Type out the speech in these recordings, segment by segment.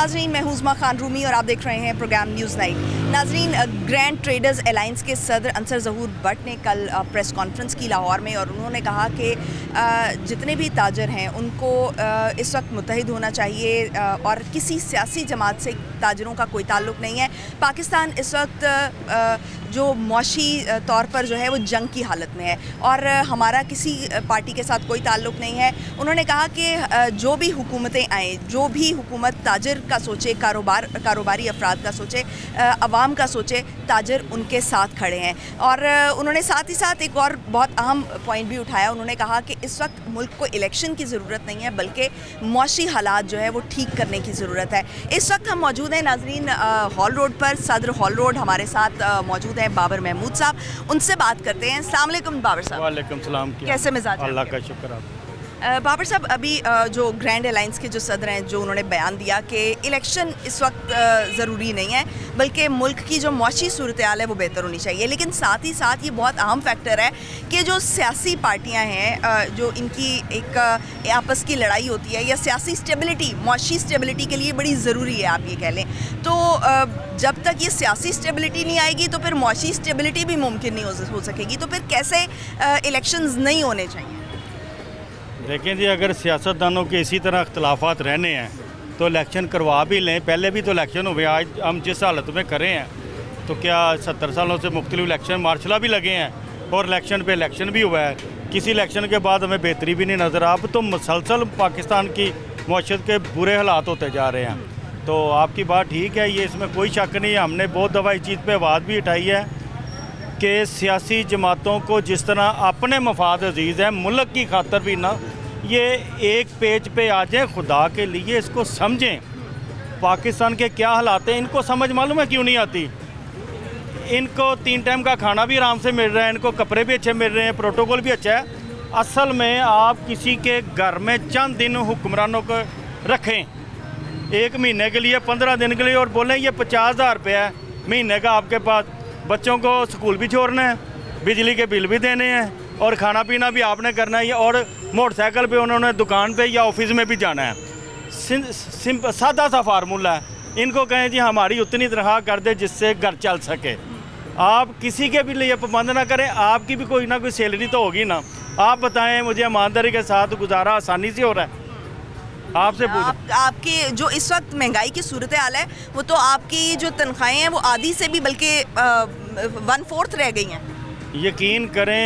नाजरीन, मैं हुज़मा खान रूमी और आप देख रहे हैं प्रोग्राम न्यूज़ नाइट। नाजरीन, ग्रैंड ट्रेडर्स अलायंस के सदर अंसर ज़हूर भट्ट ने कल प्रेस कॉन्फ्रेंस की लाहौर में, और उन्होंने कहा कि जितने भी ताजर हैं उनको इस वक्त मुत्तहिद होना चाहिए और किसी सियासी जमात से ताजरों का कोई ताल्लुक़ नहीं है। पाकिस्तान इस वक्त जो मौशी तौर पर जो है वो जंग की हालत में है और हमारा किसी पार्टी के साथ कोई ताल्लुक़ नहीं है। उन्होंने कहा कि जो भी हुकूमतें आएँ, जो भी हुकूमत ताजर का सोचे, कारोबारी अफराद का सोचे, अवाम का सोचे, ताजर उनके साथ खड़े हैं। और उन्होंने साथ ही साथ एक और बहुत अहम पॉइंट भी उठाया। उन्होंने कहा कि इस वक्त मुल्क को इलेक्शन की ज़रूरत नहीं है, बल्कि मौशी हालात जो है वो ठीक करने की ज़रूरत है। इस वक्त हम मौजूद हैं नाजरीन हॉल रोड पर, सदर हॉल रोड। हमारे साथ मौजूद हैं बाबर महमूद साहब, उनसे बात करते हैं। अस्सलाम वालेकुम बाबर साहब। वालेकुम सलाम। कैसे मिजाज? अल्लाह का शुक्र। आप बाबर साहब, अभी जो ग्रैंड अलायंस के जो सदर हैं, जो उन्होंने बयान दिया कि इलेक्शन इस वक्त ज़रूरी नहीं है, बल्कि मुल्क की जो मौशी सूरत हाल है वो बेहतर होनी चाहिए। लेकिन साथ ही साथ ये बहुत अहम फैक्टर है कि जो सियासी पार्टियां हैं, जो इनकी एक आपस की लड़ाई होती है या सियासी स्टेबिलिटी, मौशी स्टेबिलिटी के लिए बड़ी ज़रूरी है, आप ये कह लें। तो जब तक ये सियासी स्टेबिलिटी नहीं आएगी तो फिर मौशी स्टेबिलिटी भी मुमकिन नहीं हो सकेगी। तो फिर कैसे इलेक्शंस नहीं होने चाहिए? देखें जी, अगर सियासतदानों के इसी तरह अख्तलाफात रहने हैं तो इलेक्शन करवा भी लें। पहले भी तो इलेक्शन हुए, आज हम जिस हालत में करें हैं तो क्या 70 सालों से मुख्तलिफ इलेक्शन मार्शला भी लगे हैं और इलेक्शन पे इलेक्शन भी हुआ है। किसी इलेक्शन के बाद हमें बेहतरी भी नहीं नज़र। अब तो मुसलसल पाकिस्तान की मौशत के बुरे हालात होते जा रहे हैं। तो आपकी बात ठीक है, ये इसमें कोई शक नहीं है। हमने बहुत दफ़ा इस चीज़ पर आवाज़ भी उठाई है कि सियासी जमातों को जिस तरह अपने मफाद अजीज़ हैं, मुल्क की खातर भी ना ये एक पेज पे आ जाए। खुदा के लिए इसको समझें, पाकिस्तान के क्या हालात हैं इनको समझ मालूम है क्यों नहीं आती। इनको 3 टाइम का खाना भी आराम से मिल रहा है, इनको कपड़े भी अच्छे मिल रहे हैं, प्रोटोकॉल भी अच्छा है। असल में आप किसी के घर में चंद दिन हुक्मरानों को रखें, 1 महीने के लिए, 15 दिन के लिए, और बोलें ये 50,000 रुपये है महीने का आपके पास, बच्चों को स्कूल भी छोड़ना है, बिजली के बिल भी देने हैं और खाना पीना भी आपने करना है, और मोटरसाइकिल पे उन्होंने दुकान पे या ऑफिस में भी जाना है। सादा सा फार्मूला है। इनको कहें जी हमारी उतनी तनख्वाह कर दे जिससे घर चल सके। आप किसी के भी लिए पाबंद ना करें, आपकी भी कोई ना कोई सैलरी तो होगी ना। आप बताएं मुझे, ईमानदारी के साथ गुजारा आसानी से हो रहा है? आपसे आपकी जो इस वक्त महंगाई की सूरत हाल है, वो तो आपकी जो तनख्वाहें हैं वो आधी से भी बल्कि 1/4 रह गई हैं। यकीन करें,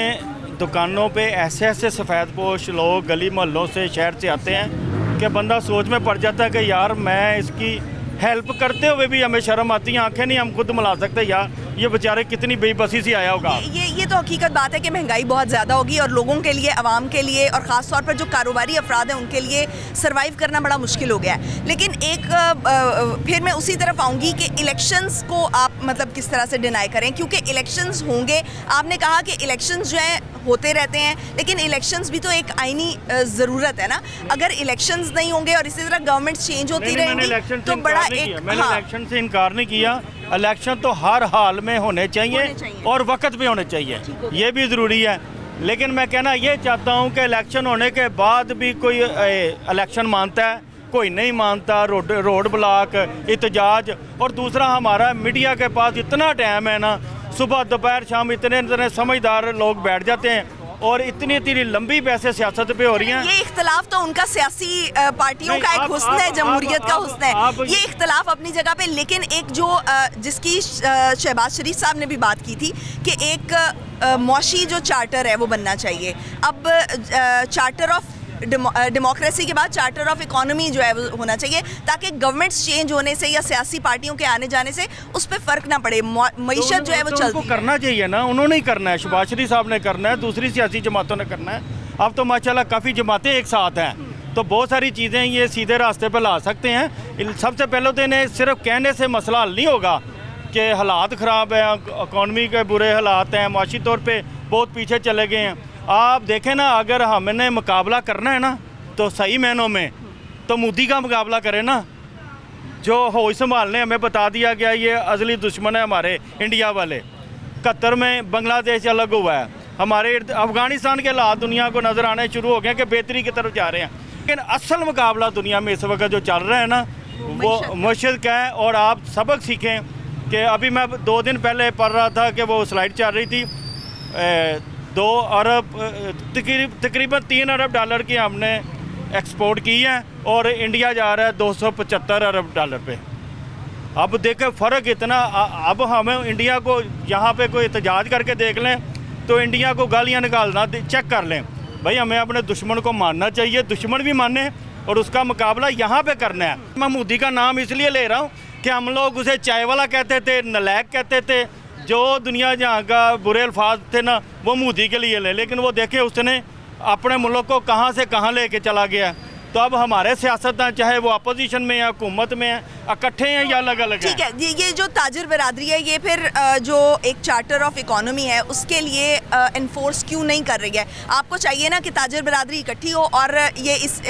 दुकानों पे ऐसे ऐसे सफ़ेद पोश लोग गली मोहल्लों से, शहर से आते हैं कि बंदा सोच में पड़ जाता है कि यार मैं इसकी हेल्प करते हुए भी हमें शर्म आती है, आंखें नहीं हम खुद मिला सकते, यार ये बेचारे कितनी बेबसी से आया होगा। ये तो हकीकत बात है कि महंगाई बहुत ज़्यादा होगी और लोगों के लिए, आवाम के लिए, और ख़ास तौर पर जो कारोबारी अफराद हैं उनके लिए सर्वाइव करना बड़ा मुश्किल हो गया है। लेकिन फिर मैं उसी तरफ आऊँगी कि इलेक्शंस को आप मतलब किस तरह से डिनाई करें, क्योंकि इलेक्शंस होंगे। आपने कहा कि इलेक्शंस जो है होते रहते हैं, लेकिन इलेक्शंस भी तो एक आईनी ज़रूरत है ना। अगर इलेक्शंस नहीं होंगे और इसी तरह गवर्नमेंट चेंज होती रहेंगी तो बड़ा मैंने इलेक्शन से इनकार नहीं किया। इलेक्शन तो हर हाल में होने चाहिए और वक्त पे होने चाहिए, ये भी ज़रूरी है। लेकिन मैं कहना ये चाहता हूँ कि इलेक्शन होने के बाद भी कोई इलेक्शन मानता है, कोई नहीं मानता, रोड ब्लॉक, एहतजाज। और दूसरा, हमारा मीडिया के पास इतना टाइम है ना, सुबह दोपहर शाम इतने समझदार लोग बैठ जाते हैं और इतनी लंबी पैसे सियासत पे हो रही हैं। ये इख्तलाफ तो उनका सियासी पार्टियों का एक हुस्न है, जमहूरियत का हुस्न है, ये इख्तलाफ अपनी जगह पे। लेकिन एक जो जिसकी शहबाज शरीफ साहब ने भी बात की थी कि एक मौशी जो चार्टर है वो बनना चाहिए। अब चार्टर ऑफ डेमोक्रेसी के बाद चार्टर ऑफ इकोनॉमी जो है वो होना चाहिए, ताकि गवर्नमेंट्स चेंज होने से या सियासी पार्टियों के आने जाने से उस पर फ़र्क ना पड़े, मईशत जो है वो चलती है। करना चाहिए ना, उन्होंने ही करना है, शहबाज शरीफ साहब ने करना है, दूसरी सियासी जमातों ने करना है। अब तो माशाल्लाह काफ़ी जमातें एक साथ हैं, तो बहुत सारी चीज़ें ये सीधे रास्ते पर ला सकते हैं। सबसे पहले तो इन्हें सिर्फ कहने से मसला हल नहीं होगा कि हालात ख़राब है, इकॉनमी के बुरे हालात हैं, माशी तौर पर बहुत पीछे चले गए हैं। आप देखें ना, अगर हमने मुकाबला करना है ना तो सही मायनों में तो मोदी का मुकाबला करें ना। जो होश संभालने हमें बता दिया गया ये अजली दुश्मन है हमारे इंडिया वाले। 71 में बांग्लादेश अलग हुआ है, हमारे अफ़गानिस्तान के हालात दुनिया को नज़र आने शुरू हो गए कि बेहतरी की तरफ जा रहे हैं। लेकिन असल मुकाबला दुनिया में इस वक्त जो चल रहा है ना, वो मुर्शिद का है। और आप सबक सीखें कि अभी मैं 2 दिन पहले पढ़ रहा था कि वो स्लाइड चल रही थी 2 अरब तकरीबन 3 अरब डॉलर की हमने एक्सपोर्ट की है और इंडिया जा रहा है 275 अरब डॉलर पे। अब देखें फ़र्क इतना। अब हमें इंडिया को यहाँ पे कोई एहतजाज करके देख लें तो इंडिया को गालियाँ निकालना चेक कर लें। भाई हमें अपने दुश्मन को मानना चाहिए, दुश्मन भी माने और उसका मुकाबला यहाँ पे करना है। मैं मोदी का नाम इसलिए ले रहा हूँ कि हम लोग उसे चाय वाला कहते थे, नलायक कहते थे, जो दुनिया जहाँ का बुरे अल्फाज थे ना वो मोदी के लिए ले, लेकिन वो देखे उसने अपने मुल्क को कहाँ से कहाँ लेके चला गया। तो अब हमारे सियासतदान चाहे वो अपोजिशन में है, हुकूमत में है, इकट्ठे हैं या अलग अलग हैं। ठीक है, ये जो ताजर बरादरी है ये फिर जो एक चार्टर ऑफ इकोनॉमी है उसके लिए इन्फोर्स क्यों नहीं कर रही है? आपको चाहिए ना कि ताजर बरादरी इकट्ठी हो और ये इस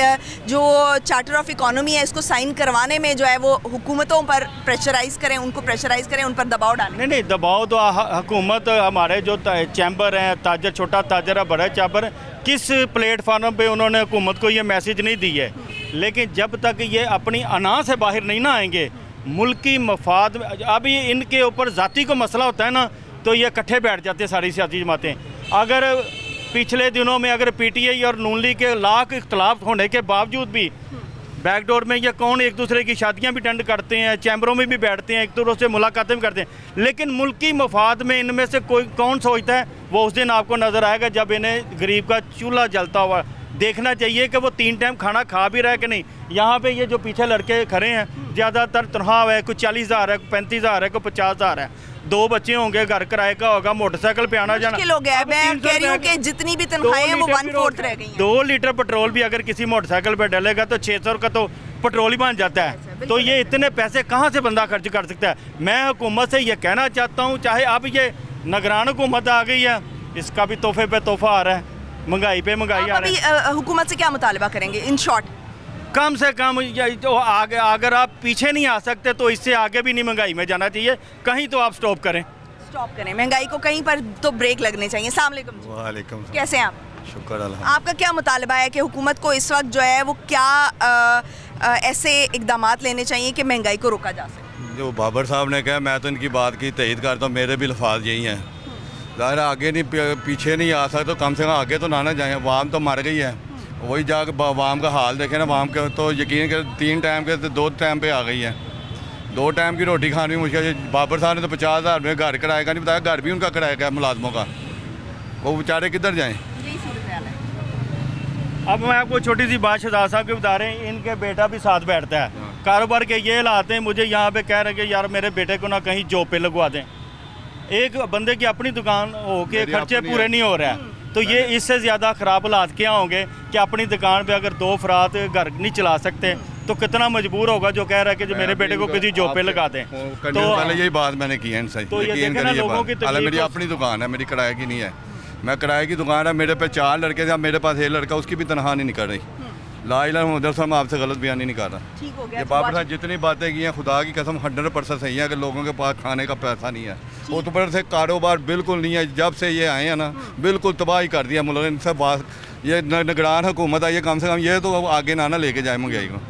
जो चार्टर ऑफ इकोनॉमी है इसको साइन करवाने में जो है वो हुकूमतों पर प्रेशराइज करें, उनको प्रेशराइज करें, उन पर दबाव डालें। नहीं, दबाव तो हुकूमत हमारे जो चैम्बर हैं, ताजर, छोटा ताजर है, बड़ा चैम्बर, किस प्लेटफार्म पे उन्होंने हुकूमत को ये मैसेज नहीं दी है। लेकिन जब तक ये अपनी अना से बाहर नहीं ना आएंगे, मुल्की मफाद में, अभी इनके ऊपर ज़ाती को मसला होता है ना तो ये इकट्ठे बैठ जाते हैं सारी सियासी जमातें। अगर पिछले दिनों में अगर पीटीआई और नून लीग के लाख इख्तलाफ होने के बावजूद भी बैकडोर में ये कौन एक दूसरे की शादियां भी अटेंड करते हैं, चैम्बरों में भी बैठते हैं, एक दूसरे से मुलाकातें भी करते हैं, लेकिन मुल्की मफाद में इनमें से कोई कौन सोचता है? वो उस दिन आपको नज़र आएगा जब इन्हें गरीब का चूल्हा जलता हुआ देखना चाहिए कि वो 3 टाइम खाना खा भी रहा है कि नहीं। यहाँ पे ये जो पीछे लड़के खड़े हैं ज़्यादातर तनख्वाह है, कोई 40,000 है, कोई 35,000 है, कोई 50,000 है, 2 बच्चे होंगे, घर किराए का होगा, मोटरसाइकिल पे आना जाना। मुश्किल हो गया है। मैं कह रही हूँ कि जितनी भी तनख्वाहें हैं वो 1/4 रह गई हैं। 2 लीटर पेट्रोल भी अगर किसी मोटरसाइकिल पे डलेगा तो 600 का तो पेट्रोल ही बन जाता है। तो ये इतने पैसे कहाँ से बंदा खर्च कर सकता है? मैं हुकूमत से ये कहना चाहता हूँ, चाहे अब ये निगरान हुकूमत आ गई है, इसका भी तोहफे पे तोहफा आ रहा है, महंगाई पे महंगाई आ रही है। हुकूमत से क्या मुतालबा करेंगे इन शॉर्ट? कम से कम तो आगे, अगर आप पीछे नहीं आ सकते तो इससे आगे भी नहीं महंगाई में जाना चाहिए, कहीं तो आप स्टॉप करें महंगाई को, कहीं पर तो ब्रेक लगने चाहिए। अस्सलाम वालेकुम जी। वालेकुम सलाम। कैसे हैं आप? शुक्र अल्लाह। आपका क्या मुतालबा है कि हुकूमत को इस वक्त जो है वो क्या ऐसे इकदामात लेने चाहिए कि महंगाई को रोका जा सके? जो बाबर साहब ने कहा, मैं तो इनकी बात की तईद करता हूँ, मेरे भी लफाज यही हैं। ज़ाहिर आगे नहीं पीछे नहीं आ सकते तो कम से कम आगे तो ना जाएँ। वाम तो मर गई है, वही जाकर वाम का हाल देखें ना। वाम के तो यकीन कर 3 टाइम के तो 2 टाइम पे आ गई है। 2 टाइम की रोटी खानी मुश्किल है। बाबर साहब ने तो 50,000 में घर किराए का नहीं बताया, घर भी उनका किराया का मुलाजमों का, वो बेचारे किधर जाएँ? अब मैं आपको छोटी सी बात शहजाद साहब के बता रहे हैं, इनके बेटा भी साथ बैठता है, कारोबार के ये हालात हैं। मुझे यहाँ पे कह रहे हैं कि यार मेरे बेटे को ना कहीं जॉब पे लगवा दें। एक बंदे की अपनी दुकान हो के खर्चे पूरे नहीं हो रहे हैं, तो ये इससे ज़्यादा ख़राब हालात क्या होंगे कि अपनी दुकान पे अगर 2 अफराद घर नहीं चला सकते तो कितना मजबूर होगा जो कह रहा है कि जो मेरे बेटे को किसी जॉब पे लगा दें। तो पहले यही बात मैंने की है इनसे, तो ये देखना लोगों की हालांकि मेरी अपनी दुकान है, मेरी किराए की नहीं है। मैं किराए की दुकान है, मेरे पे 4 लड़के थे, मेरे पास 1 लड़का, उसकी भी तनख्वाह नहीं निकल रही। ला इलाहा मुहम्मद साहब, मैं आपसे गलत बयान नहीं कर रहा। ठीक हो गया। ये बाबर साहब जितनी बातें की हैं, खुदा की कसम 100% सही है कि लोगों के पास खाने का पैसा नहीं है। ऊपर से कारोबार बिल्कुल नहीं है। जब से ये आए हैं ना बिल्कुल तबाही कर दिया मुल्क। इनसे बात ये निगरान हुकूमत आई है, कम से कम ये तो आगे ना लेके जाए महंगाई को।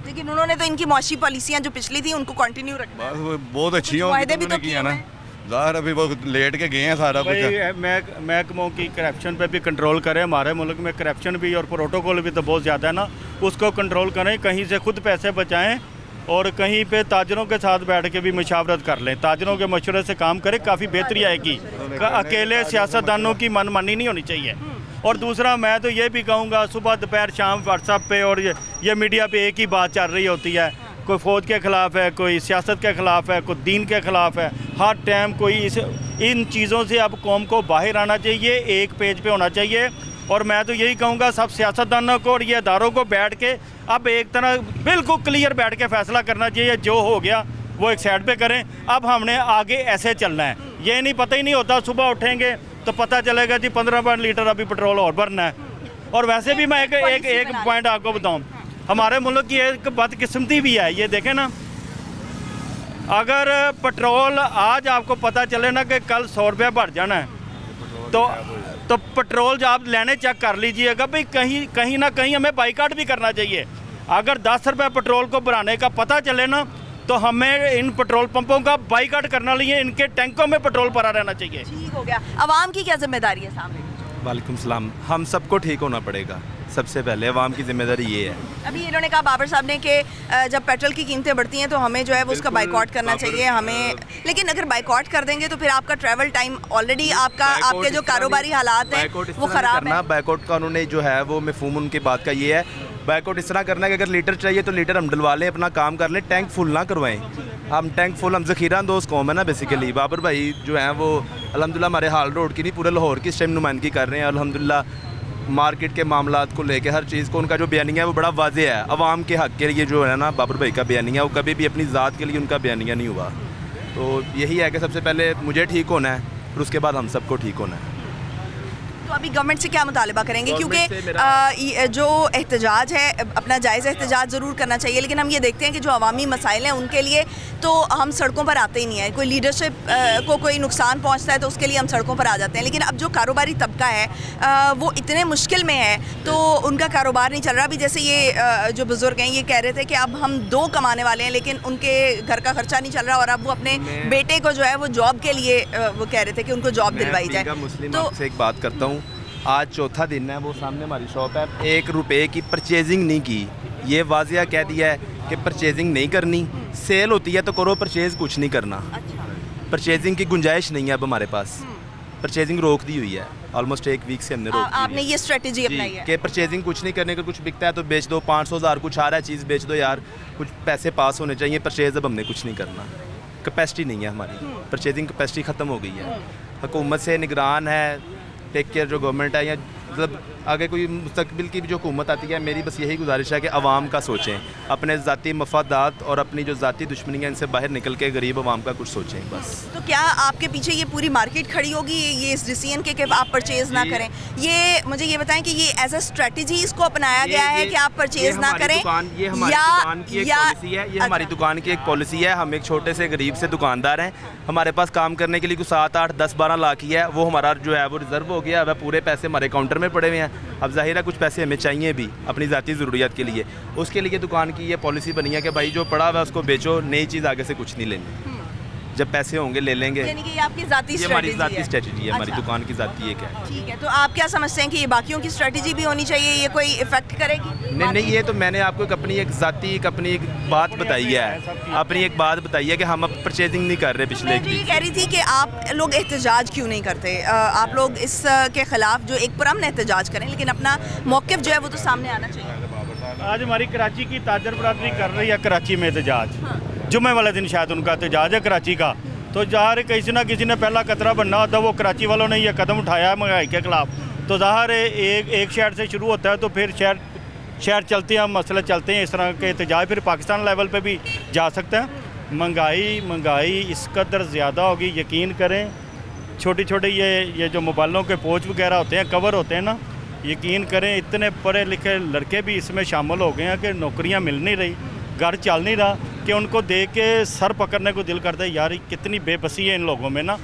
लेकिन उन्होंने तो इनकी मुआशी पॉलिसियाँ जो पिछली थी उनको कंटिन्यू रखना है। बस बहुत अच्छी हो वायदे भी तो किए ना। ज़ाहिर अभी वो लेट के गए हैं सारा कुछ। महकमों की करप्शन पे भी कंट्रोल करें। हमारे मुल्क में करप्शन भी और प्रोटोकॉल भी तो बहुत ज़्यादा है ना, उसको कंट्रोल करें। कहीं से खुद पैसे बचाएं और कहीं पे ताजरों के साथ बैठ के भी मशावरत कर लें, ताजरों के मशवरे से काम करें, काफ़ी बेहतरी आएगी। अकेले सियासतदानों की मनमानी नहीं होनी चाहिए। और दूसरा मैं तो ये भी कहूँगा, सुबह दोपहर शाम व्हाट्सएप पे और ये मीडिया पे एक ही बात चल रही होती है, कोई फ़ौज के ख़िलाफ़ है, कोई सियासत के ख़िलाफ़ है, कोई दीन के ख़िलाफ़ है। हर टाइम कोई इन चीज़ों से अब कौम को बाहर आना चाहिए, एक पेज पे होना चाहिए। और मैं तो यही कहूँगा सब सियासतदानों को और ये अदारों को बैठ के अब एक तरह बिल्कुल क्लियर बैठ के फ़ैसला करना चाहिए। जो हो गया वो एक साइड पे करें, अब हमने आगे ऐसे चलना है। ये नहीं पता ही नहीं होता, सुबह उठेंगे तो पता चलेगा जी 15 लीटर अभी पेट्रोल और भरना है। और वैसे भी मैं एक पॉइंट आपको बताऊँ, हमारे मुल्क की एक बदकिस्मती भी है। ये देखें ना, अगर पेट्रोल आज आपको पता चले ना कि कल 100 रुपया भर जाना है तो पेट्रोल जो आप लेने चेक कर लीजिएगा भाई, कहीं ना कहीं हमें बाइकाट भी करना चाहिए। अगर 10 रुपये पेट्रोल को बढ़ाने का पता चले ना तो हमें इन पेट्रोल पंपों का बाइकाट करना चाहिए, इनके टैंकों में पेट्रोल भरा रहना चाहिए। ठीक हो गया। आवाम की क्या जिम्मेदारी है सामने? वालेकुम सलाम। हम सबको ठीक होना पड़ेगा, सबसे पहले अवाम की जिम्मेदारी ये है। अभी इन्होंने कहा बाबर साहब ने कि जब पेट्रोल की कीमतें बढ़ती हैं तो हमें जो है वो उसका बाइकआउट करना चाहिए हमें, लेकिन अगर बाइकआउट कर देंगे तो फिर आपका ट्रैवल टाइम ऑलरेडी आपके जो कारोबारी हालात हैं वो ख़राब है। बाइकआउट का उन्होंने जो है वो मफहूम उनकी बात का ये है, बाइकआउट इस तरह करना है कि अगर लीटर चाहिए तो लीटर हम डलवा लें, अपना काम कर लें, टैंक फुल ना करवाएं। हम टैंक फुल, हम ज़ख़ीरा अंदोज़ कौम है ना बेसिकली। बाबर भाई जो हैं वो अल्हम्दुलिल्लाह हमारे हाल रोड की नहीं पूरे लाहौर की इस टाइम नुमाइंदगी कर रहे हैं। अल्हम्दुलिल्लाह मार्केट के मामलात को लेके हर चीज़ को उनका जो बयानिया है वो बड़ा वाज़ेह है। अवाम के हक़ के लिए जो है ना बाबर भाई का बयानिया, वो कभी भी अपनी ज़ात के लिए उनका बयानिया नहीं हुआ। तो यही है कि सबसे पहले मुझे ठीक होना है, फिर उसके बाद हम सबको ठीक होना है। तो अभी गवर्नमेंट से क्या मुतालबा करेंगे? क्योंकि जो एहतजाज है अपना जायज़ एहतजाज ज़रूर करना चाहिए, लेकिन हम ये देखते हैं कि जो अवामी मसाइल हैं उनके लिए तो हम सड़कों पर आते ही नहीं है। कोई लीडरशिप को कोई नुकसान पहुंचता है तो उसके लिए हम सड़कों पर आ जाते हैं, लेकिन अब जो कारोबारी तबका है वो इतने मुश्किल में है तो उनका कारोबार नहीं चल रहा। अभी जैसे ये जो बुज़ुर्ग हैं ये कह रहे थे कि अब हम 2 कमाने वाले हैं लेकिन उनके घर का खर्चा नहीं चल रहा, और अब वो अपने बेटे को जो है वो जॉब के लिए वो कह रहे थे कि उनको जॉब दिलवाई जाए। तो आपसे एक बात करता हूँ, आज चौथा दिन है, वो सामने हमारी शॉप है, 1 रुपये की परचेजिंग नहीं की। ये वाजिया कह दिया है कि परचेजिंग नहीं करनी, सेल होती है तो करो, परचेज कुछ नहीं करना। परचेजिंग की गुंजाइश नहीं है अब हमारे पास, परचेजिंग रोक दी हुई है। ऑलमोस्ट 1 वीक से हमने रोक दी। आपने ये स्ट्रेटजी अपनाई है कि परचेजिंग कुछ नहीं करने का, कुछ बिकता है तो बेच दो, 500,000 कुछ आ रहा है चीज़ बेच दो यार, कुछ पैसे पास होने चाहिए। परचेज अब हमने कुछ नहीं करना, कैपेसिटी नहीं है हमारी, परचेजिंग कैपेसिटी ख़त्म हो गई है। हुकूमत से निगरान है, टेक केयर जो गवर्नमेंट है, या मतलब आगे कोई मुस्तकबिल की भी जो हुकूमत आती है, मेरी बस यही गुजारिश है कि अवाम का सोचें, अपने ज़ाती मफादात और अपनी जो ज़ाती दुश्मनी है इनसे बाहर निकल के गरीब अवाम का कुछ सोचें बस। तो क्या आपके पीछे ये पूरी मार्केट खड़ी होगी ये इस डिसीजन के कि आप परचेज़ ना करें? ये मुझे ये बताएं कि ये एज अ स्ट्रेटजी इसको अपनाया गया है कि आप परचेज़ ना करें, ये हमारी दुकान की एक पॉलिसी है, ये हमारी दुकान की एक पॉलिसी है। हम एक छोटे से गरीब से दुकानदार हैं, हमारे पास काम करने के लिए कुछ 7, 8, 10, 12 लाख ही है, वो हमारा जो है वो रिजर्व हो गया। अब पूरे पैसे हमारे काउंटर में पड़े हुए हैं। अब ज़ाहिर है कुछ पैसे हमें चाहिए भी अपनी ज़ाती ज़रूरियात के लिए, उसके लिए दुकान की ये पॉलिसी बनी है कि भाई जो पड़ा हुआ है उसको बेचो, नई चीज़ आगे से कुछ नहीं लेनी, जब पैसे होंगे ले लेंगे। यानी कि ये आपकी ज़ाती ये हमारी ज़ाती स्ट्रेटजी है, हमारी दुकान की ज़ाती एक है। ठीक है, तो आप क्या समझते हैं कि ये बाकियों की स्ट्रेटजी भी होनी चाहिए, ये कोई इफेक्ट करेगी? नहीं, ये तो मैंने आपको अपनी एक ज़ाती अपनी एक बात बताई है, अपनी एक बात बताई है कि हम अब परचेजिंग नहीं कर रहे पिछले मैं ये कह रही थी कि आप लोग एहतजाज क्यों नहीं करते? आप लोग इस के ख़िलाफ़ जो एक पुरअमन एहतजाज करें, लेकिन अपना मौक़िफ़ जो है वो तो सामने आना चाहिए। आज हमारी कराची की ताजर बरादरी कर रही है कराची में एहतजाज, जुम्मे वाले दिन शायद उनका एहतजाज है कराची का, तो ज़ाहिर किसी ना किसी ने पहला कतरा बनना होता है, वो कराची वालों ने यह कदम उठाया है महंगाई के ख़िलाफ़, तो ज़ाहिर है एक शहर से शुरू होता है तो फिर शहर चलते हैं, मसले चलते हैं, इस तरह के एहतजाज फिर पाकिस्तान लेवल पे भी जा सकते हैं। महंगाई इस कदर ज़्यादा होगी, यकीन करें, छोटे छोटे ये जो मोबाइलों के पोच वगैरह होते हैं, कवर होते हैं ना, यकीन करें इतने पढ़े लिखे लड़के भी इसमें शामिल हो गए हैं कि नौकरियां मिल नहीं रही, घर चल नहीं रहा, कि उनको देख के सर पकड़ने को दिल करता है यार कितनी बेबसी है इन लोगों में ना।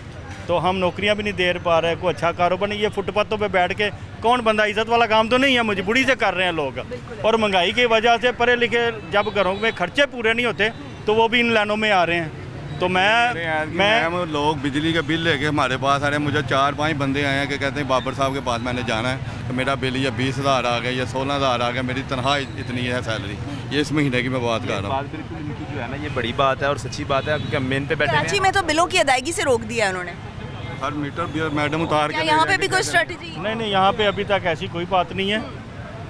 तो हम नौकरियां भी नहीं दे पा रहे, कोई अच्छा कारोबार नहीं। ये फुटपाथों पे बैठ के कौन बंदा, इज़्ज़त वाला काम तो नहीं है, मजबूरी से कर रहे हैं लोग, और महंगाई की वजह से पढ़े लिखे जब घरों में खर्चे पूरे नहीं होते तो वो भी इन लाइनों में आ रहे हैं। तो मैं लोग बिजली के बिल लेके हमारे पास आ रहे हैं, मुझे 4-5 बंदे आए हैं कि कहते हैं बाबर साहब के पास मैंने जाना है तो मेरा बिल ये 20,000 आ गया, या 16,000 आ गया, मेरी तनख्वाह इतनी है सैलरी, ये इस महीने की मैं बात कर रहा हूँ। बिल्कुल इनकी जो है ना ये बड़ी बात है और सच्ची बात है, क्योंकि मेन पे बैठे कराची में तो बिलों की अदायगी से रोक दिया है उन्होंने। हर मीटर मैडम उतार के यहाँ पे भी कोई स्ट्रेटजी? नहीं, यहाँ पे अभी तक ऐसी कोई बात नहीं है,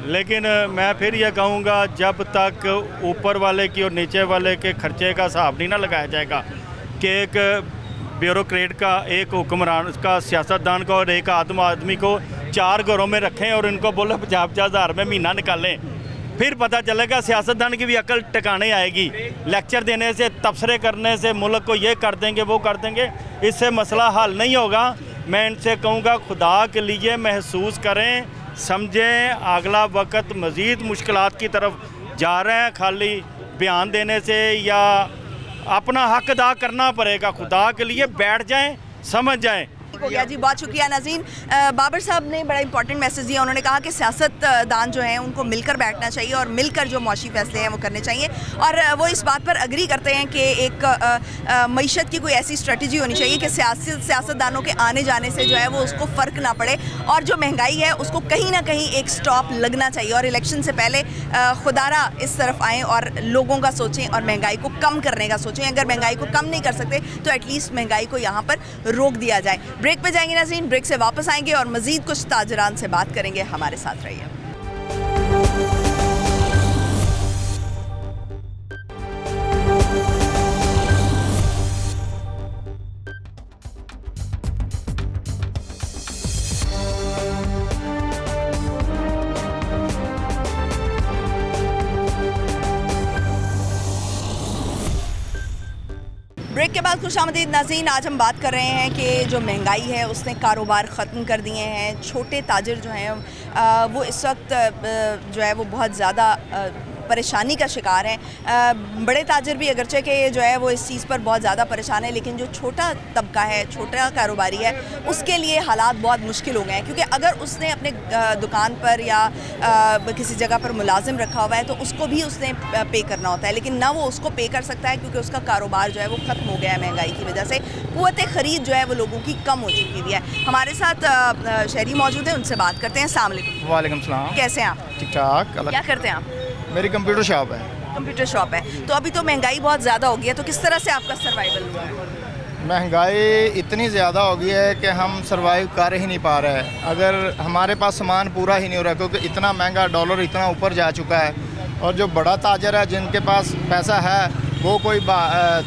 लेकिन मैं फिर ये कहूँगा जब तक ऊपर वाले की और नीचे वाले के खर्चे का हिसाब नहीं ना लगाया जाएगा कि एक ब्यूरोक्रेट का, एक हुक्मरान का, सियासतदान का और एक आदमी को 4 घरों में रखें और इनको बोले 50-50 हज़ार में महीना निकालें, फिर पता चलेगा सियासतदान की भी अकल टिकाने आएगी। लेक्चर देने से, तबसरे करने से, मुल्क को ये कर देंगे वो कर देंगे, इससे मसला हल नहीं होगा। मैं इनसे कहूँगा खुदा के लिए महसूस करें, समझें, अगला वक्त मज़ीद मुश्किलात की तरफ जा रहे हैं, खाली बयान देने से या अपना हक अदा करना पड़ेगा। खुदा के लिए बैठ जाएं, समझ जाएं। हो गया जी, बहुत शुक्रिया नाज़रीन। बाबर साहब ने बड़ा इंपॉर्टेंट मैसेज दिया। उन्होंने कहा कि सियासतदान जो हैं उनको मिलकर बैठना चाहिए और मिलकर जो मौशी फैसले हैं वो करने चाहिए, और वो इस बात पर अग्री करते हैं कि एक मईशत की कोई ऐसी स्ट्रेटजी होनी चाहिए कि सियासतदानों के आने जाने से जो है वो उसको फ़र्क ना पड़े, और जो महंगाई है उसको कहीं ना कहीं एक स्टॉप लगना चाहिए, और इलेक्शन से पहले खुदारा इस तरफ आएँ और लोगों का सोचें और महंगाई को कम करने का सोचें। अगर महंगाई को कम नहीं कर सकते तो एटलीस्ट महंगाई को यहाँ पर रोक दिया जाए। ब्रेक पे जाएंगे नाज़रीन, ब्रेक से वापस आएंगे और मज़ीद कुछ ताजरान से बात करेंगे। हमारे साथ रहिए। ब्रेक के बाद खुशामदीद नाज़रीन, आज हम बात कर रहे हैं कि जो महंगाई है उसने कारोबार ख़त्म कर दिए हैं। छोटे ताजिर जो हैं वो इस वक्त जो है वो बहुत ज़्यादा परेशानी का शिकार हैं। बड़े ताजिर भी अगरचे के जो है वो इस चीज़ पर बहुत ज़्यादा परेशान है, लेकिन जो छोटा तबका है, छोटा कारोबारी है, उसके लिए हालात बहुत मुश्किल हो गए हैं, क्योंकि अगर उसने अपने दुकान पर या किसी जगह पर मुलाजिम रखा हुआ है तो उसको भी उसने पे करना होता है, लेकिन ना वो उसको पे कर सकता है क्योंकि उसका कारोबार जो है वो ख़त्म हो गया है महंगाई की वजह से। क़ुव्वत ख़रीद जो है वो लोगों की कम हो चुकी हुई है। हमारे साथ शहरी मौजूद हैं, उनसे बात करते हैं। अस्सलाम वालेकुम। वालेकुम सलाम। कैसे हैं आप? ठीक ठाक। क्या करते हैं आप? मेरी कंप्यूटर शॉप है। कंप्यूटर शॉप है। तो अभी तो महंगाई बहुत ज़्यादा हो गई है, तो किस तरह से आपका सर्वाइवल हुआ है? महंगाई इतनी ज़्यादा हो गई है कि हम सर्वाइव कर ही नहीं पा रहे हैं। अगर हमारे पास सामान पूरा ही नहीं हो रहा, क्योंकि इतना महंगा, डॉलर इतना ऊपर जा चुका है, और जो बड़ा ताजर है जिनके पास पैसा है वो कोई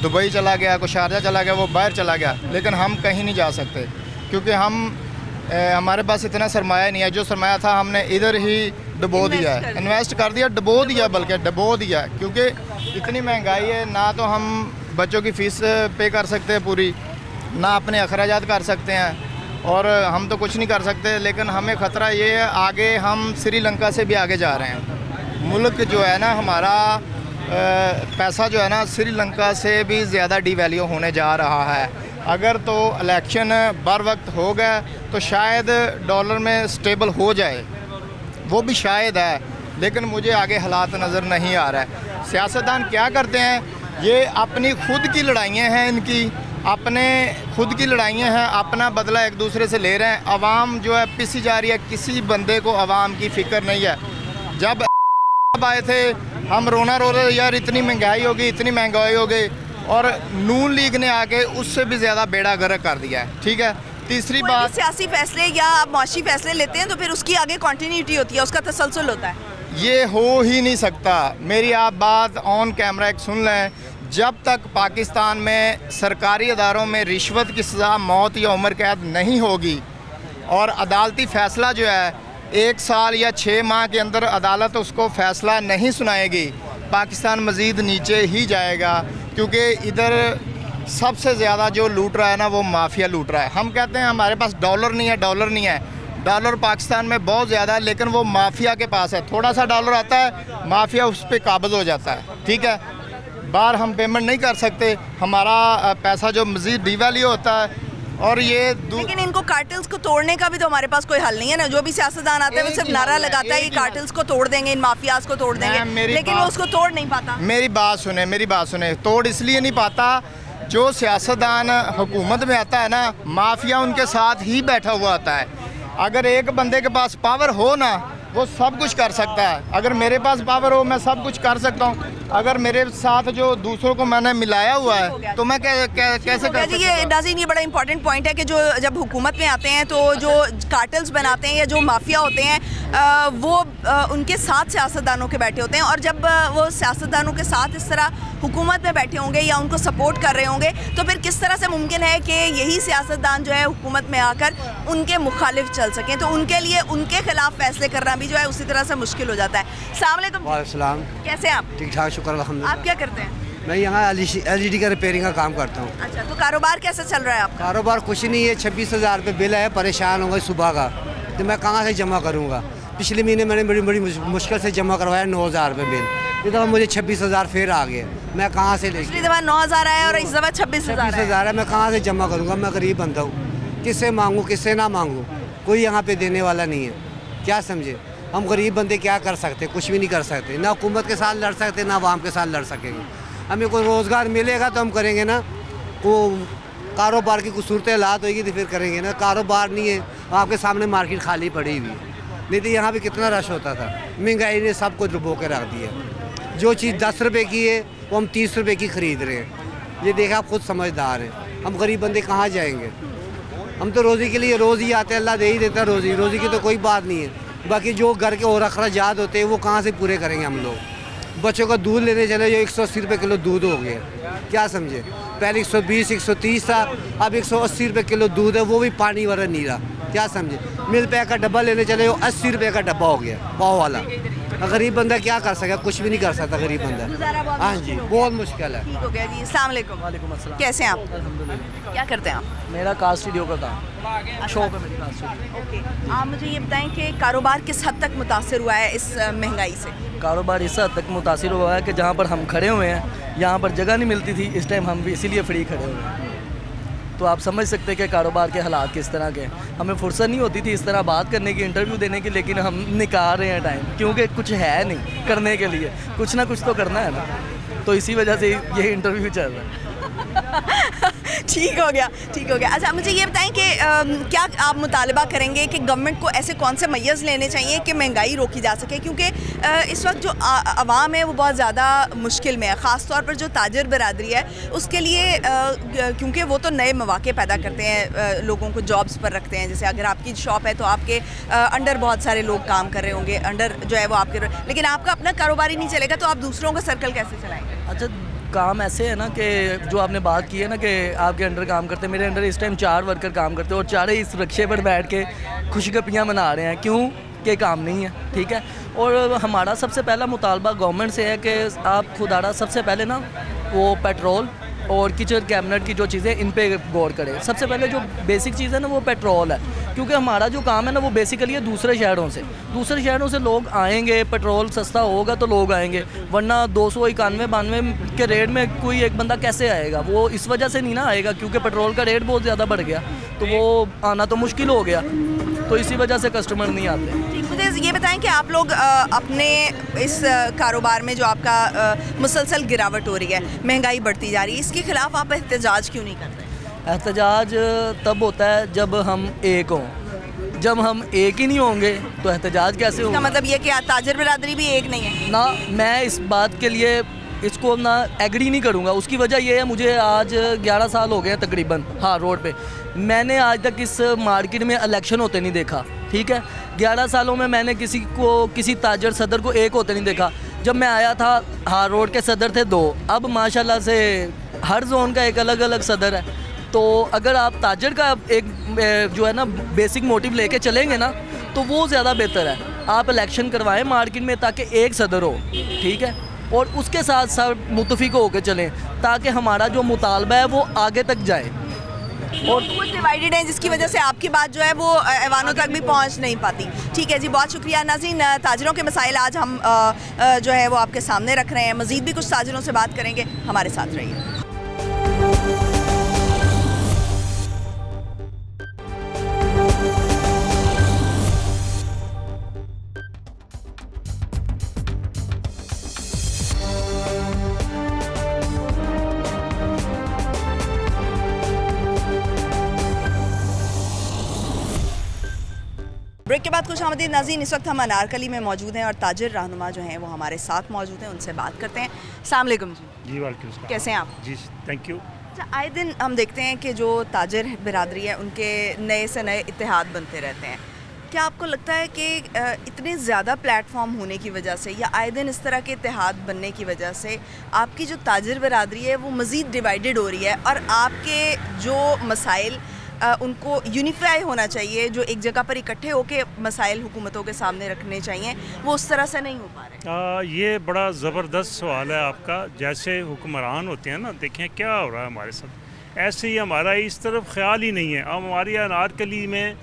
दुबई चला गया, कोई शारजा चला गया, वो बाहर चला गया, लेकिन हम कहीं नहीं जा सकते क्योंकि हमारे पास इतना सरमाया नहीं है। जो सरमाया था हमने इधर ही डुबो दिया है, इन्वेस्ट कर दिया, डुबो दिया, बल्कि डुबो दिया, क्योंकि इतनी महंगाई है। ना तो हम बच्चों की फ़ीस पे कर सकते हैं पूरी, ना अपने अखराजात कर सकते हैं, और हम तो कुछ नहीं कर सकते। लेकिन हमें ख़तरा ये है, आगे हम श्रीलंका से भी आगे जा रहे हैं। मुल्क जो है ना हमारा, पैसा जो है ना श्रीलंका से भी ज़्यादा डिवैल्यू होने जा रहा है। अगर तो इलेक्शन बर वक्त हो गया तो शायद डॉलर में स्टेबल हो जाए, वो भी शायद है, लेकिन मुझे आगे हालात नज़र नहीं आ रहा है। सियासतदान क्या करते हैं, ये अपनी खुद की लड़ाइयाँ हैं, इनकी अपने खुद की लड़ाइयाँ हैं, अपना बदला एक दूसरे से ले रहे हैं। अवाम जो है पिसी जा रही है, किसी बंदे को अवाम की फ़िक्र नहीं है। जब आए थे हम रोना रो रहे, यार इतनी महंगाई हो गई, इतनी महंगाई हो गई, और नून लीग ने आके उससे भी ज़्यादा बेड़ा गर्क कर दिया है। ठीक है, तीसरी बात, सियासी फैसले या आप माशी फैसले लेते हैं तो फिर उसकी आगे कंटिन्यूटी होती है, उसका तसलसल होता है। ये हो ही नहीं सकता। मेरी आप बात ऑन कैमरा एक सुन लें, जब तक पाकिस्तान में सरकारी अदारों में रिश्वत की सज़ा मौत या उम्र कैद नहीं होगी, और अदालती फ़ैसला जो है 1 साल या 6 माह के अंदर अदालत उसको फ़ैसला नहीं सुनाएगी, पाकिस्तान मज़ीद नीचे ही जाएगा। क्योंकि इधर सबसे ज़्यादा जो लूट रहा है ना वो माफिया लूट रहा है। हम कहते हैं हमारे पास डॉलर नहीं है, डॉलर नहीं है, डॉलर पाकिस्तान में बहुत ज़्यादा है, लेकिन वो माफिया के पास है। थोड़ा सा डॉलर आता है, माफिया उस पर काबज़ हो जाता है। ठीक है, बाहर हम पेमेंट नहीं कर सकते, हमारा पैसा जो मज़ीद डिवैल्यू होता है। और ये लेकिन इनको कार्टेल्स को तोड़ने का भी तो हमारे पास कोई हल नहीं है ना। जो भी सियासतदान आता है वो सिर्फ नारा लगाता है, ये कार्टेल्स को तोड़ देंगे, इन माफियाज को तोड़ देंगे, लेकिन वो उसको तोड़ नहीं पाता। मेरी बात सुने, तोड़ इसलिए नहीं पाता, जो सियासतदान हुकूमत में आता है ना, माफिया उनके साथ ही बैठा हुआ आता है। अगर एक बंदे के पास पावर हो ना, वो सब कुछ कर सकता है। अगर मेरे पास पावर हो, मैं सब कुछ कर सकता हूँ। अगर मेरे साथ जो दूसरों को मैंने मिलाया हुआ है तो मैं कैसे कर सकता हूँ? ये नाज़रीन, ये बड़ा इंपॉर्टेंट पॉइंट है कि जो जब हुकूमत में आते हैं तो जो कार्टेल्स बनाते हैं या जो माफिया होते हैं वो उनके साथ सियासतदानों के बैठे होते हैं, और जब वो सियासतदानों के साथ इस तरह हुकूमत में बैठे होंगे या उनको सपोर्ट कर रहे होंगे, तो फिर किस तरह से मुमकिन है कि यही सियासतदान जो है हुकूमत में आकर उनके मुखालिफ चल सकें? तो उनके लिए उनके खिलाफ फैसले करना भी जो है उसी तरह से मुश्किल हो जाता है। अस्सलाम वालेकुम। कैसे हैं आप? ठीक ठाक, शुक्र अल्हम्दुलिल्लाह। आप क्या करते हैं? मैं यहाँ LED का रिपेयरिंग का काम करता हूँ। अच्छा, तो कारोबार कैसा चल रहा है आपका? कारोबार कुछ नहीं है, 26,000 रुपये बिल है, परेशान होंगे सुबह का, तो मैं कहाँ से जमा करूँगा? पिछले महीने मैंने बड़ी मुश्किल से जमा करवाया 9,000 रुपये बिल, इस दफ़ा मुझे 26,000 फिर आ गए, मैं कहाँ से ले? पिछली दफ़ा 9,000 आया और इस दफ़ा 26,000 है, मैं कहाँ से जमा करूँगा? मैं गरीब बंदा हूँ, किससे मांगूँ किससे ना मांगूँ, कोई यहाँ पे देने वाला नहीं है। क्या समझे, हम गरीब बंदे क्या कर सकते, कुछ भी नहीं कर सकते, ना हुकूमत के साथ लड़ सकते ना आवाम के साथ लड़ सकेंगे। हमें कोई रोज़गार मिलेगा तो हम करेंगे ना, वो कारोबार की कुछ सूरत हालात होगी तो फिर करेंगे ना। कारोबार नहीं है, आपके सामने मार्केट खाली पड़ी हुई है, नहीं तो यहाँ पे कितना रश होता था। महंगाई ने सब कुछ डुबो के रख दिया। जो चीज़ 10 रुपये की है वो हम 30 रुपये की ख़रीद रहे हैं। ये देखा, आप खुद समझदार हैं। हम गरीब बंदे कहाँ जाएंगे, हम तो रोज़ी के लिए रोज़ ही आते हैं, अल्लाह दे ही देता है रोज़ी। रोज़ी की तो कोई बात नहीं है, बाकी जो घर के और अखराजात होते हैं वो कहाँ से पूरे करेंगे हम लोग। बच्चों का दूध लेने चले जो 180 रुपये किलो दूध हो गया, क्या समझे। पहले 120 130 था, अब 180 रुपये किलो दूध है, वो भी पानी वाला नहीं रहा, क्या समझे। मिल पैक का डब्बा लेने चले वो 80 रुपये का डब्बा हो गया पाव वाला। गरीब बंदा क्या कर सकेगा, कुछ भी नहीं कर सकता गरीब गुजारा बंदा। बहुत हाँ जी, बहुत मुश्किल है। ठीक हो गया जी। अस्सलाम वालेकुम। वालेकुम अस्सलाम। कैसे हैं आप? अल्हम्दुलिल्लाह। क्या करते हैं आप? मेरा कार स्टूडियो का था, शॉप है मेरी कार स्टूडियो। ओके, आप मुझे ये बताएं कि कारोबार किस हद तक मुतासर हुआ है इस महंगाई से? कारोबार इस हद तक मुतासिर हुआ है कि जहाँ पर हम खड़े हुए हैं यहाँ पर जगह नहीं मिलती थी, इस टाइम हम भी इसीलिए फ्री खड़े हुए हैं। तो आप समझ सकते हैं कि कारोबार के हालात किस तरह के हैं। हमें फुर्सत नहीं होती थी इस तरह बात करने की, इंटरव्यू देने की, लेकिन हम निकाल रहे हैं टाइम, क्योंकि कुछ है नहीं करने के लिए, कुछ ना कुछ तो करना है ना, तो इसी वजह से ये इंटरव्यू चल रहा है। ठीक हो गया, ठीक हो गया। अच्छा, मुझे ये बताएं कि क्या आप मुतालबा करेंगे कि गवर्नमेंट को ऐसे कौन से मैयर्स लेने चाहिए कि महंगाई रोकी जा सके, क्योंकि इस वक्त जो आवाम है वो बहुत ज़्यादा मुश्किल में है, ख़ास तौर पर जो ताजर बरादरी है उसके लिए, क्योंकि वो तो नए मौके पैदा करते हैं, लोगों को जॉब्स पर रखते हैं। जैसे अगर आपकी शॉप है तो आपके अंडर बहुत सारे लोग काम कर रहे होंगे, अंडर जो है वो आपके, लेकिन आपका अपना कारोबार ही नहीं चलेगा तो आप दूसरों का सर्कल कैसे चलाएंगे? अच्छा, काम ऐसे है ना कि जो आपने बात की है ना कि आपके अंडर काम करते हैं, मेरे अंडर इस टाइम 4 वर्कर काम करते हैं और चारे इस रिक्शे पर बैठ के खुशगपियाँ मना रहे हैं, क्यों कि काम नहीं है, ठीक है। और हमारा सबसे पहला मुतालबा गवर्नमेंट से है कि आप खुदारा सबसे पहले ना वो पेट्रोल और किचन कैबिनेट की जो चीज़ें इन पे गौर करें। सबसे पहले जो बेसिक चीज़ है ना वो पेट्रोल है, क्योंकि हमारा जो काम है ना वो बेसिकली है दूसरे शहरों से लोग आएंगे, पेट्रोल सस्ता होगा तो लोग आएंगे, वरना 291-92 के रेट में कोई एक बंदा कैसे आएगा। वो इस वजह से नहीं ना आएगा क्योंकि पेट्रोल का रेट बहुत ज़्यादा बढ़ गया, तो वो आना तो मुश्किल हो गया, तो इसी वजह से कस्टमर नहीं आते। ठीक, मुझे ये बताएं कि आप लोग अपने इस कारोबार में जो आपका मुसलसल गिरावट हो रही है, महंगाई बढ़ती जा रही है, इसके खिलाफ आप एहतजाज क्यों नहीं कर रहे? एहतजाज तब होता है जब हम एक हों, जब हम एक ही नहीं होंगे तो एहतजाज कैसे इसका होगा। मतलब ये कि ताजर बिरादरी भी एक नहीं है ना, मैं इस बात के लिए इसको ना एग्री नहीं करूँगा। उसकी वजह ये है, मुझे आज 11 साल हो गए हैं तकरीबन, हाँ, रोड पे। मैंने आज तक इस मार्केट में इलेक्शन होते नहीं देखा, ठीक है। 11 सालों में मैंने किसी ताजर सदर को एक होते नहीं देखा। जब मैं आया था, हाँ, रोड के सदर थे 2, अब माशाल्लाह से हर जोन का एक अलग अलग सदर है। तो अगर आप ताजर का एक जो है ना बेसिक मोटिव लेके चलेंगे ना तो वो ज़्यादा बेहतर है। आप इलेक्शन करवाएं मार्केट में ताकि एक सदर हो, ठीक है, और उसके साथ सब मुतफिक होकर चलें ताकि हमारा जो मुतालबा है वो आगे तक जाए। और वो डिवाइडेड है जिसकी वजह से आपकी बात जो है वो ऐवानों तक भी पहुंच नहीं पाती। ठीक है जी, बहुत शुक्रिया। नाज़रीन, ताजरों के मसाइल आज हम जो है वो आपके सामने रख रहे हैं। मज़ीद भी कुछ ताजरों से बात करेंगे, हमारे साथ रहिए। ब्रेक के बाद खुश आमदीद नाज़रीन। इस वक्त हम अनारकली में मौजूद हैं और ताजिर रहनुमा जो हैं वो हमारे साथ मौजूद हैं, उनसे बात करते हैं। अस्सलाम वालेकुम जी। वालेकुम सलाम। कैसे हैं आप? जी, थैंक यू। अच्छा, आए दिन हम देखते हैं कि जो ताजिर बिरादरी है उनके नए से नए इत्तेहाद बनते रहते हैं। क्या आपको लगता है कि इतने ज़्यादा प्लेटफॉर्म होने की वजह से या आए दिन इस तरह के इत्तेहाद बनने की वजह से आपकी जो ताजिर बिरादरी है वो मज़ीद डिवाइडेड हो रही है और आपके जो मसाइल उनको यूनिफाई होना चाहिए, जो एक जगह पर इकट्ठे होकर मसाइल हुकूमतों के सामने रखने चाहिए, वो उस तरह से नहीं हो पा रहे? ये बड़ा ज़बरदस्त सवाल है आपका। जैसे हुक्मरान होते हैं ना, देखें क्या हो रहा है हमारे साथ, ऐसे ही हमारा इस तरफ ख्याल ही नहीं है। अब हमारी अनारकली में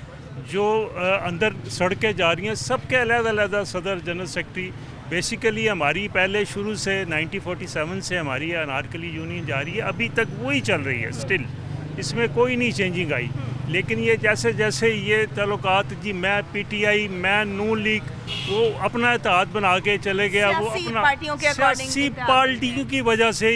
जो अंदर सड़कें जा रही हैं, सबके अलग-अलग सदर, जनरल सेक्रेटरी, बेसिकली हमारी पहले शुरू से 1947 से हमारी अनारकली यूनियन जा रही है, अभी तक वही चल रही है स्टिल, इसमें कोई नहीं चेंजिंग आई। लेकिन ये जैसे जैसे ये ताल्लुकात जी मैं पीटीआई मैं नून लीग वो अपना इत्तेहाद बना के चले गया, वो सियासी अपना पार्टियों के according सियासी इत्तेहाद पार्टियों की वजह से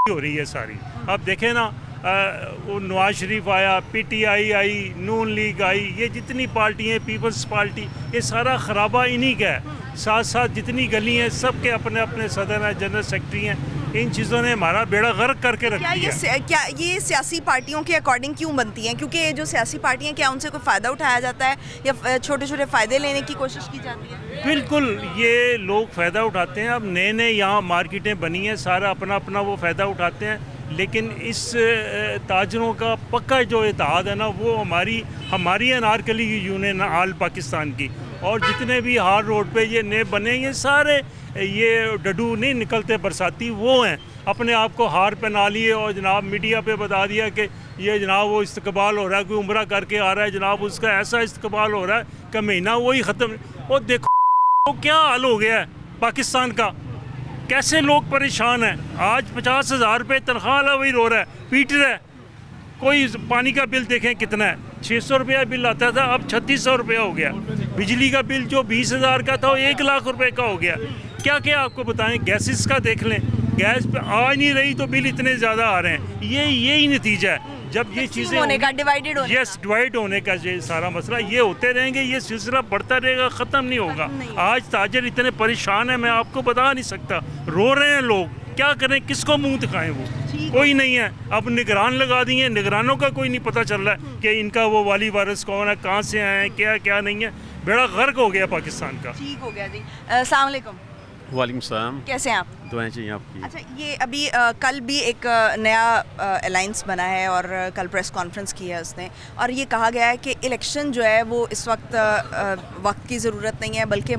हो रही है सारी। अब देखें ना वो नवाज शरीफ आया, पीटीआई आई, नून लीग आई, ये जितनी पार्टी हैं, पीपल्स पार्टी, ये सारा खराबा इन्हीं का है। साथ साथ जितनी गली हैं सबके अपने अपने सदर हैं, जनरल सेक्रेटरी हैं। इन चीज़ों ने हमारा बेड़ा गर्क करके रख दिया। क्या ये सियासी पार्टियों के अकॉर्डिंग क्यों बनती हैं? क्योंकि ये जो सियासी पार्टियां, क्या उनसे कोई फ़ायदा उठाया जाता है या छोटे छोटे फ़ायदे लेने की कोशिश की जाती है? बिल्कुल, ये लोग फ़ायदा उठाते हैं। अब नए नए यहाँ मार्केटें बनी हैं, सारा अपना अपना वो फ़ायदा उठाते हैं। लेकिन इस ताजरों का पक्का जो इत्तेहाद है ना, वो हमारी अनारकली यूनियन आल पाकिस्तान की, और जितने भी हार रोड पे ये नए बने, ये सारे ये डडू नहीं निकलते बरसाती, वो हैं। अपने आप को हार पहना लिए और जनाब मीडिया पे बता दिया कि ये जनाब वो इस्तकबाल हो रहा है, कोई उम्रा करके आ रहा है जनाब, उसका ऐसा इस्तकबाल हो रहा है कि महीना वही ख़त्म। और देखो तो क्या हाल हो गया है पाकिस्तान का, कैसे लोग परेशान हैं। आज 50,000 रुपये तनख्वाह वाला वही रो रहा है, पीट रहा है। कोई पानी का बिल देखें कितना है, 600 रुपया बिल आता था, अब 3600 रुपया हो गया। बिजली का बिल जो 20,000 का था वो 1 लाख रुपए का हो गया। क्या क्या आपको बताएं, गैसेस का देख लें, गैस पे आ नहीं रही तो बिल इतने ज़्यादा आ रहे हैं। यही नतीजा है जब ये चीज़ें होने का, डिवाइडेड होने यस डिवाइड होने का ये सारा मसला, ये होते रहेंगे, ये सिलसिला बढ़ता रहेगा, ख़त्म नहीं होगा। आज ताजर इतने परेशान हैं, मैं आपको बता नहीं सकता। रो रहे हैं लोग, क्या करें, किसको मुंह दिखाएं, वो कोई नहीं है। अब निगरान लगा दिए, निगरानों का कोई नहीं पता चल रहा है कि इनका वो वाली वायरस कौन है, कहाँ से आए हैं, क्या क्या नहीं है। बेड़ा गर्क हो गया पाकिस्तान का। ठीक हो गया जी। अस्सलाम वालेकुम। वालेकुम सलाम। कैसे हैं आप? दुआएं चाहिए आपकी। अच्छा, ये अभी कल भी एक नया अलाइंस बना है और कल प्रेस कॉन्फ्रेंस की है उसने, और ये कहा गया है कि इलेक्शन जो है वो इस वक्त वक्त की ज़रूरत नहीं है, बल्कि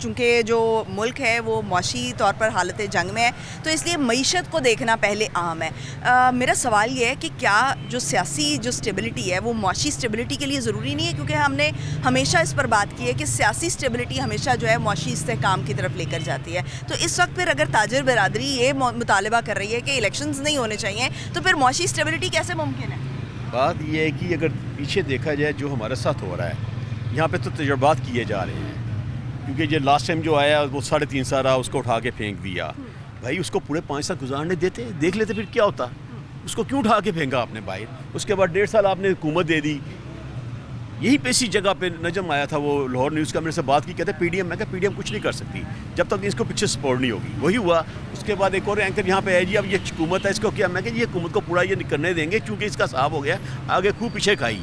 चूँकि जो मुल्क है वो मौशी तौर पर हालत जंग में है, तो इसलिए मईशत को देखना पहले अहम है। मेरा सवाल ये है कि क्या जो सियासी जो स्टेबिलिटी है वो मौशी स्टेबिलिटी के लिए ज़रूरी नहीं है? क्योंकि हमने हमेशा इस पर बात की है कि सियासी स्टेबिलिटी हमेशा जो है मौशी इस्तेहकाम की तरफ लेकर जाती है। तो इस वक्त फिर अगर ताजर बरादरी ये मुतालबा कर रही है कि इलेक्शंस नहीं होने चाहिए, तो फिर मौशी स्टेबिलिटी कैसे मुमकिन है? बात यह है कि अगर पीछे देखा जाए जो हमारे साथ हो रहा है, यहाँ पे तो तजुर्बात किए जा रहे हैं। क्योंकि जो लास्ट टाइम जो आया वो 3.5 साल रहा, उसको उठा के फेंक दिया। भाई उसको पूरे 5 साल गुजारने देते, देख लेते फिर क्या होता। उसको क्यों उठा के फेंका आपने बाहर? उसके बाद 1.5 साल आपने हुकूमत दे दी। यही पे इसी जगह पे नजम आया था, वो लाहौर न्यूज़ का, मेरे से बात की, कहते पीडीएम। मैं कहा पीडीएम कुछ नहीं कर सकती जब तक इसको पीछे सपोर्ट नहीं होगी। वही हुआ। उसके बाद एक और एंकर यहाँ पे है जी, अब ये हुकूमत है, इसको क्या? मैं कहा ये हुकूमत को पूरा ये करने देंगे, क्योंकि इसका साहब हो गया, आगे खूब पीछे खाई,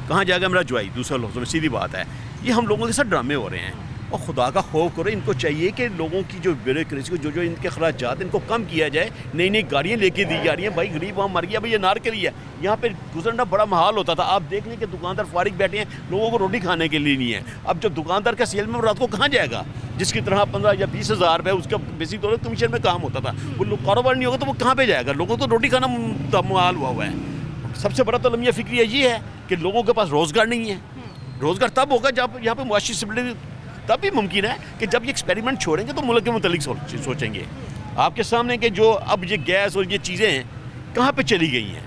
कहाँ जाएगा मेरा ज्वाई? दूसरा लफ्ज़ों में सीधी बात है, ये हम लोगों के साथ ड्रामे हो रहे हैं। और खुदा का खौफ करो, इनको चाहिए कि लोगों की जो ब्यूरोक्रेसी को जो इनके खर्चात इनको कम किया जाए। नई नई गाड़ियाँ लेके दी जा रही हैं, भाई गरीब वहाँ मर गया, भाई ये नारकली है। यहाँ पे गुजरना बड़ा महाल होता था। आप देख लें कि दुकानदार फारिग बैठे हैं, लोगों को रोटी खाने के लिए नहीं है। अब जब दुकानदार का सेल में रात को कहाँ जाएगा? जिसकी तरह 15 या 20 हज़ार रुपये उसका बेसिक तौर पर कमीशन में काम होता था, वो कारोबार नहीं होगा तो वो कहाँ पर जाएगा? लोगों को तो रोटी खाना महाल हुआ है। सबसे बड़ा तो लम्हा फिक्र ये है कि लोगों के पास रोज़गार नहीं है। रोज़गार तब होगा जब यहाँ पे मुआशी स्टेबिलिटी तब भी मुमकिन है कि जब ये एक्सपेरिमेंट छोड़ेंगे तो मुल्क के मुतल्लिक सोचेंगे। आपके सामने के जो अब ये गैस और ये चीज़ें हैं कहाँ पे चली गई हैं?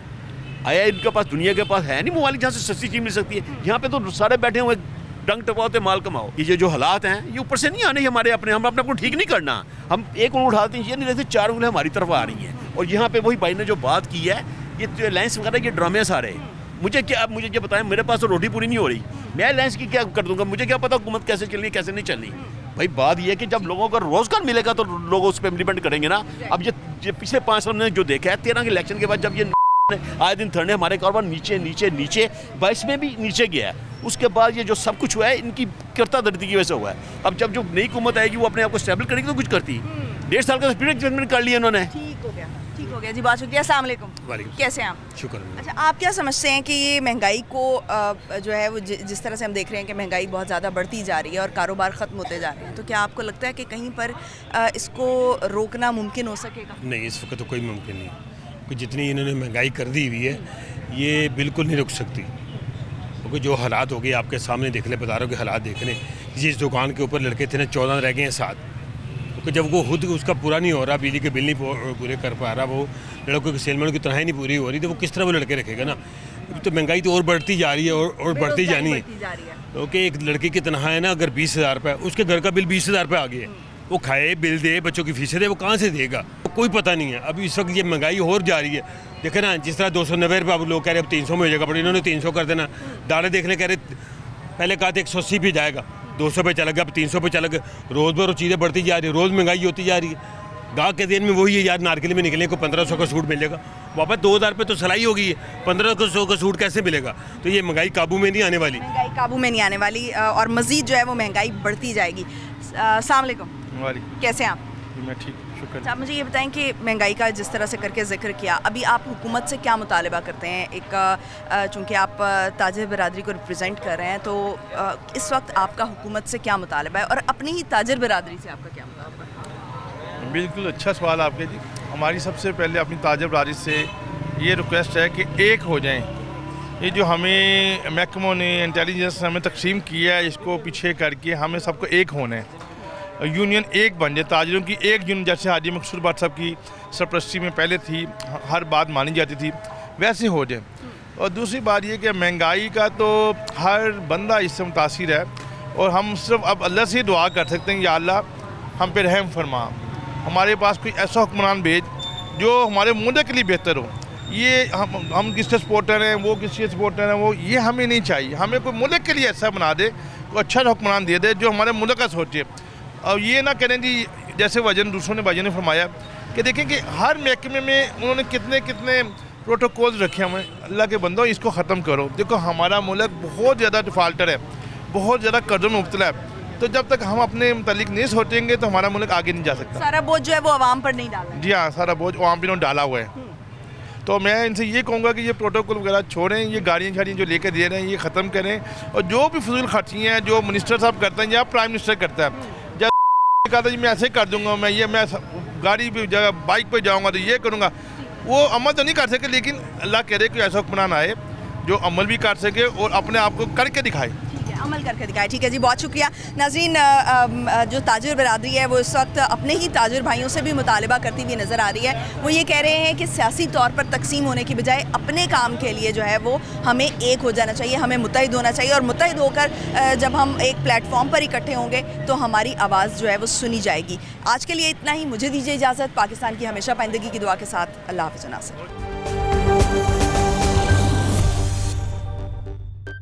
आया इनके पास, दुनिया के पास है नहीं मवालिक जहाँ से सस्ती चीज़ मिल सकती है? यहाँ पे तो सारे बैठे हुए डंग टपाओ माल कमाओ। ये जो हालात हैं ये ऊपर से नहीं आने हमारे अपने, हम अपने को ठीक नहीं करना। हम एक उंगली उठाते हैं, ये नहीं रहते 4 उंगलियां हमारी तरफ आ रही हैं। और यहाँ पे वही भाई ने जो बात की है, ये अलायंस वगैरह ये ड्रामे सारे, मुझे ये बताएं, मेरे पास तो रोटी पूरी नहीं हो रही, मैं अलायंस की क्या कर दूंगा? मुझे क्या पता हुकूमत कैसे चलनी कैसे नहीं चलनी? भाई बात ये है कि जब लोगों को रोज़गार मिलेगा तो लोग उस पर इम्प्लीमेंट करेंगे ना। अब ये पिछले 5 साल में जो देखा है, 13 के इलेक्शन के बाद जब ये आए दिन थर्डे हमारे कारोबार नीचे नीचे नीचे, 22 में भी नीचे गया है। उसके बाद ये जो सब कुछ हुआ है इनकी करता दर्दी की वजह से हुआ है। अब जब जो नई हुकूमत आएगी वो अपने आप को स्टेबल करेगी तो कुछ करती। 1.5 साल का पीरियड एडजस्टमेंट कर लिया इन्होंने। ठीक हो गया जी, बहुत शुक्रिया। अस्सलाम वालेकुम। कैसे हैं आप? शुक्र। अच्छा, आप क्या समझते हैं कि ये महंगाई को जो है वो जिस तरह से हम देख रहे हैं कि महंगाई बहुत ज़्यादा बढ़ती जा रही है और कारोबार ख़त्म होते जा रहे हैं, तो क्या आपको लगता है कि कहीं पर इसको रोकना मुमकिन हो सकेगा? नहीं, इस वक्त तो कोई मुमकिन नहीं, क्योंकि जितनी इन्होंने महंगाई कर दी हुई है ये बिल्कुल नहीं रुक सकती। क्योंकि जो हालात हो गए आपके सामने देख ले, बाज़ारों के हालात देख लें। जिस दुकान के ऊपर लड़के थे ना 14 रह गए हैं 7, क्योंकि जब वो खुद उसका पूरा नहीं हो रहा, बिजली के बिल नहीं पूरे कर पा रहा, वो लड़कों के सेलमैन की तनख्वाही नहीं पूरी हो रही, तो वो किस तरह वो लड़के रखेगा ना। तो महंगाई तो और बढ़ती जा रही है और बढ़ती जानी है। बढ़ती जा रही है। क्योंकि एक लड़के की तनख्वाह है ना अगर 20,000 रुपये, उसके घर का बिल 20,000 रुपये आ गया है। वो खाए, बिल दे, बच्चों की फीसें दे, वो कहाँ से देगा? तो कोई पता नहीं है। अभी इस वक्त ये महंगाई और जा रही है। देखे ना, जिस तरह 290 रुपये अब लोग कह रहे अब 300 में हो जाएगा, बट इन्होंने 300 कर देना। दाने देखने कह रहे पहले कहा था 180 पे जाएगा, 200 पे चला गया, अब 300 पे चला गया। रोज़ बर चीज़ें बढ़ती जा रही है, रोज़ महंगाई होती जा रही है। गाँव के दिन में वही है यार, नारकली में निकले को 1500 का सूट मिलेगा, वापस 2000 पे तो सिलाई हो गई है, 1500 का सूट कैसे मिलेगा? तो ये महंगाई काबू में नहीं आने वाली। महंगाई काबू में नहीं आने वाली और मज़ीद जो है वो महंगाई बढ़ती जाएगी। अस्सलाम वालेकुम, कैसे हैं आप? मैं ठीक, शुक्र। अच्छा, आप मुझे ये बताएं कि महंगाई का जिस तरह से करके जिक्र किया, अभी आप हुकूमत से क्या मुतालबा करते हैं? एक चूँकि आप ताजिर बरादरी को रिप्रेजेंट कर रहे हैं, तो इस वक्त आपका हुकूमत से क्या मुतालबा है और अपनी ही ताजिर बरादरी से आपका क्या मुतालबा है? बिल्कुल अच्छा सवाल आपके जी। हमारी सबसे पहले अपनी ताजिर बरादरी से ये रिक्वेस्ट है कि एक हो जाएं। ये जो हमें महकमों ने इंटेलिजेंस हमें तकसीम किया है, इसको पीछे करके हमें सबको एक होना है। यूनियन एक बन जाए, ताजिरों की एक यूनियन, जैसे हाजी मकसूद भट्ट साहब की सरपरस्ती में पहले थी, हर बात मानी जाती थी, वैसे हो जाए। और दूसरी बात ये कि महंगाई का तो हर बंदा इससे मुतासिर है और हम सिर्फ अब अल्लाह से दुआ कर सकते हैं, या अल्लाह हम पे रहम फरमा, हमारे पास कोई ऐसा हुक्मरान भेज जो हमारे मुल्क के लिए बेहतर हो। ये हम किसके सपोर्टर हैं, वो किसके सपोर्टर हैं, वो ये हमें नहीं चाहिए। हमें कोई मुल्क के लिए ऐसा बना दे, कोई अच्छा हुक्मरान दे दे जो हमारे मुल्क का सोचे। और ये ना करें जी, जैसे दूसरों ने भाइयों ने फरमाया कि देखें कि हर महकमे में उन्होंने कितने कितने प्रोटोकॉल्स रखे हुए हैं। अल्लाह के बंदो, इसको ख़त्म करो। देखो हमारा मुल्क बहुत ज़्यादा डिफ़ाल्टर है, बहुत ज़्यादा कर्ज़ों में मुब्तला है। तो जब तक हम अपने मुतालिक नहीं सोचेंगे तो हमारा मुल्क आगे नहीं जा सकता। सारा बोझ जो है वो आवाम पर नहीं डालना है। जी हाँ, सारा बोझ आवाम पर डाला हुआ है। तो मैं इनसे ये कहूँगा कि ये प्रोटोकॉल वगैरह छोड़ें, ये गाड़ियाँ शाड़ियाँ जो लेकर दे रहे हैं ये ख़त्म करें। और जो भी फजूल खर्चियाँ हैं जो मिनिस्टर साहब करते हैं या प्राइम मिनिस्टर करता है, जब कहता जी मैं ऐसे कर दूँगा, मैं गाड़ी पर जगह बाइक पर जाऊँगा तो ये करूँगा, वो अमल तो नहीं कर सके। लेकिन अल्लाह कह रहे कि ऐसा हुक्मरान आए जो अमल भी कर सके और अपने आप को करके दिखाए, अमल करके दिखाए। ठीक है जी, बहुत शुक्रिया। नाज़रीन, जो ताजिर बरादरी है वो इस वक्त अपने ही ताजिर भाइयों से भी मुतालबा करती हुई नज़र आ रही है। वो ये कह रहे हैं कि सियासी तौर पर तकसीम होने की बजाय अपने काम के लिए जो है वो हमें एक हो जाना चाहिए, हमें मुत्तहिद होना चाहिए। और मुत्तहिद होकर जब हम एक प्लेटफॉर्म पर इकट्ठे होंगे तो हमारी आवाज़ जो है वो सुनी जाएगी। आज के लिए इतना ही, मुझे दीजिए इजाज़त। पाकिस्तान की हमेशा पाइंदगी की दुआ के साथ, अल्लाह हाफ़िज़।